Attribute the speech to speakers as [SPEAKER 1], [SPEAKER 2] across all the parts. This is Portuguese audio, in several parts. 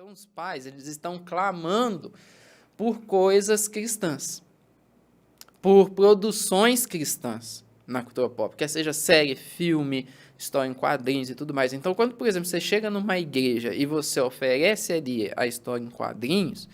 [SPEAKER 1] Então, os pais, eles estão clamando por coisas cristãs, por produções cristãs na cultura pop, quer seja série, filme, história em quadrinhos e tudo mais. Então, quando, por exemplo, você chega numa igreja e você oferece ali a história em quadrinhos,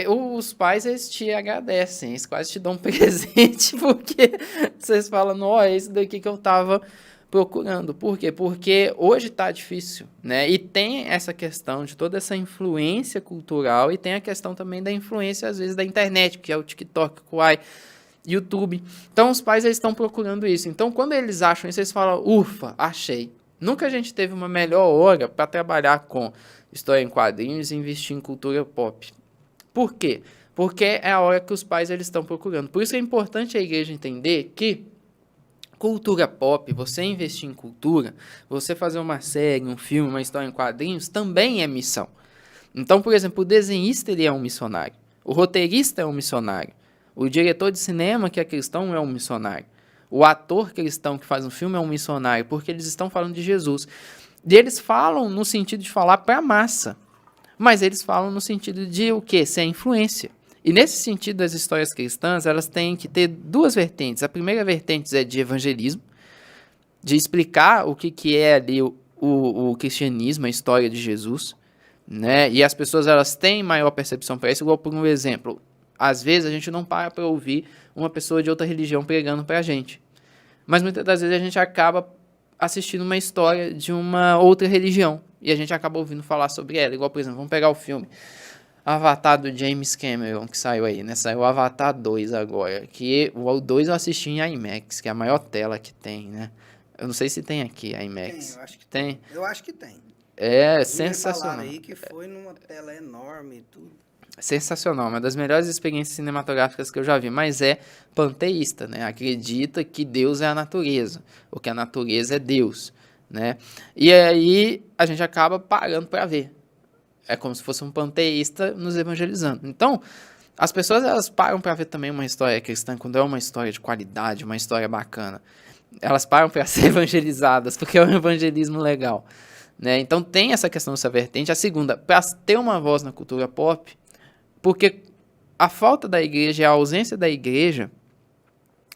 [SPEAKER 1] os pais, eles te agradecem, eles quase te dão um presente, porque vocês falam, ó, é isso daqui que eu tava procurando. Por quê? Porque hoje tá difícil, né? E tem essa questão de toda essa influência cultural e tem a questão também da influência, às vezes, da internet, que é o TikTok, o Kwai, YouTube. Então, os pais, eles estão procurando isso. Então, quando eles acham isso, eles falam, ufa, achei. Nunca a gente teve uma melhor hora para trabalhar com história em quadrinhos e investir em cultura pop. Por quê? Porque é a hora que os pais eles estão procurando. Por isso é importante a igreja entender que cultura pop, você investir em cultura, você fazer uma série, um filme, uma história em quadrinhos, também é missão. Então, por exemplo, o desenhista ele é um missionário. O roteirista é um missionário. O diretor de cinema que é cristão é um missionário. O ator cristão que faz um filme é um missionário, porque eles estão falando de Jesus. E eles falam no sentido de falar para a massa. Mas eles falam no sentido de o quê? Ser influência. E nesse sentido, as histórias cristãs, elas têm que ter duas vertentes. A primeira vertente é de evangelismo, de explicar o que é ali o cristianismo, a história de Jesus, né? E as pessoas, elas têm maior percepção para isso, igual por um exemplo. Às vezes, a gente não para ouvir uma pessoa de outra religião pregando para a gente. Mas muitas das vezes a gente acaba assistindo uma história de uma outra religião. E a gente acaba ouvindo falar sobre ela. Igual, por exemplo, vamos pegar o filme Avatar do James Cameron, que saiu aí, né? Saiu o Avatar 2 agora. Que o 2 eu assisti em IMAX, que é a maior tela que tem, né? Eu não sei se tem aqui a IMAX.
[SPEAKER 2] Tem, eu acho que
[SPEAKER 1] tem.
[SPEAKER 2] Eu acho que tem.
[SPEAKER 1] É
[SPEAKER 2] Me
[SPEAKER 1] sensacional.
[SPEAKER 2] falaram aí que foi numa tela enorme e tudo.
[SPEAKER 1] Sensacional, uma das melhores experiências cinematográficas que eu já vi, mas é panteísta, né? Acredita que Deus é a natureza, ou que a natureza é Deus, né? E aí a gente acaba parando para ver. É como se fosse um panteísta nos evangelizando. Então, as pessoas elas param para ver também uma história cristã quando é uma história de qualidade, uma história bacana. Elas param para ser evangelizadas, porque é um evangelismo legal, né? Então tem essa questão dessa vertente. A segunda, para ter uma voz na cultura pop, porque a falta da igreja e a ausência da igreja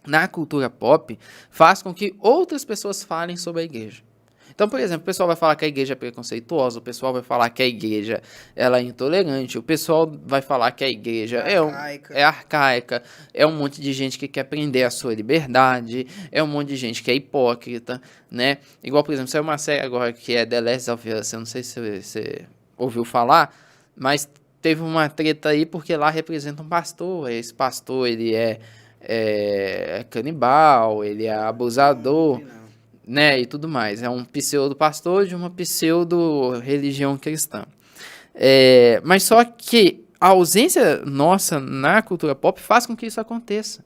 [SPEAKER 1] na cultura pop faz com que outras pessoas falem sobre a igreja. Então, por exemplo, o pessoal vai falar que a igreja é preconceituosa, o pessoal vai falar que a igreja ela é intolerante, o pessoal vai falar que a igreja é arcaica, é um monte de gente que quer prender a sua liberdade, é um monte de gente que é hipócrita, né? Igual, por exemplo, saiu uma série agora que é The Last of Us, eu não sei se você ouviu falar, mas teve uma treta aí porque lá representa um pastor. Esse pastor, ele é canibal, ele é abusador, né, e tudo mais. É um pseudo-pastor de uma pseudo-religião cristã. Mas só que a ausência nossa na cultura pop faz com que isso aconteça.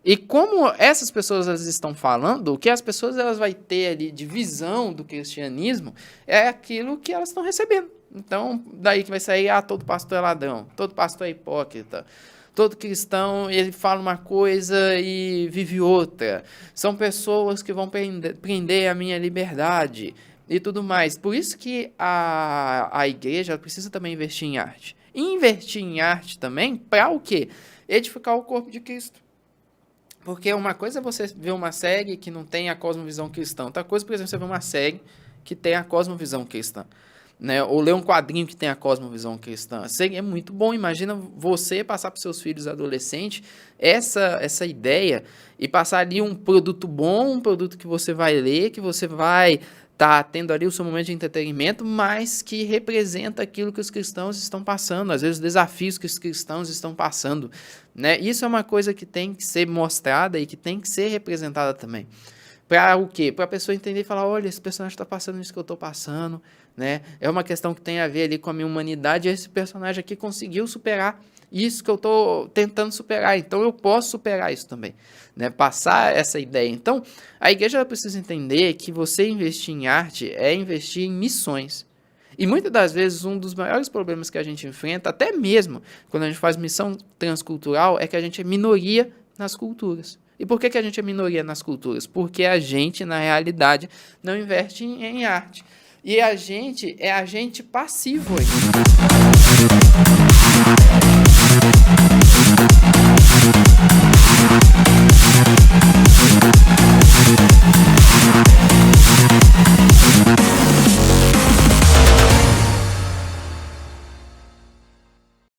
[SPEAKER 1] E como essas pessoas elas estão falando, o que as pessoas elas vão ter ali de visão do cristianismo é aquilo que elas estão recebendo. Então, daí que vai sair, todo pastor é ladrão, todo pastor é hipócrita, todo cristão, ele fala uma coisa e vive outra. São pessoas que vão prender a minha liberdade e tudo mais. Por isso que a igreja precisa também investir em arte. E investir em arte também, para o quê? Edificar o corpo de Cristo. Porque uma coisa é você ver uma série que não tem a cosmovisão cristã. Outra coisa, por exemplo, você ver uma série que tem a cosmovisão cristã. Né? Ou ler um quadrinho que tem a cosmovisão cristã. Seria muito bom. Imagina você passar para os seus filhos adolescentes essa ideia e passar ali um produto bom, um produto que você vai ler, que você vai estar tendo ali o seu momento de entretenimento, mas que representa aquilo que os cristãos estão passando, às vezes os desafios que os cristãos estão passando, né? Isso é uma coisa que tem que ser mostrada e que tem que ser representada também. Para o quê? Para a pessoa entender e falar, olha, esse personagem está passando isso que eu estou passando, né? É uma questão que tem a ver ali com a minha humanidade, e esse personagem aqui conseguiu superar isso que eu estou tentando superar, então eu posso superar isso também, né? Passar essa ideia. Então, a igreja precisa entender que você investir em arte é investir em missões. E muitas das vezes um dos maiores problemas que a gente enfrenta, até mesmo quando a gente faz missão transcultural, é que a gente é minoria nas culturas. E por que a gente é minoria nas culturas? Porque a gente, na realidade, não investe em arte. E a gente é agente passivo aí.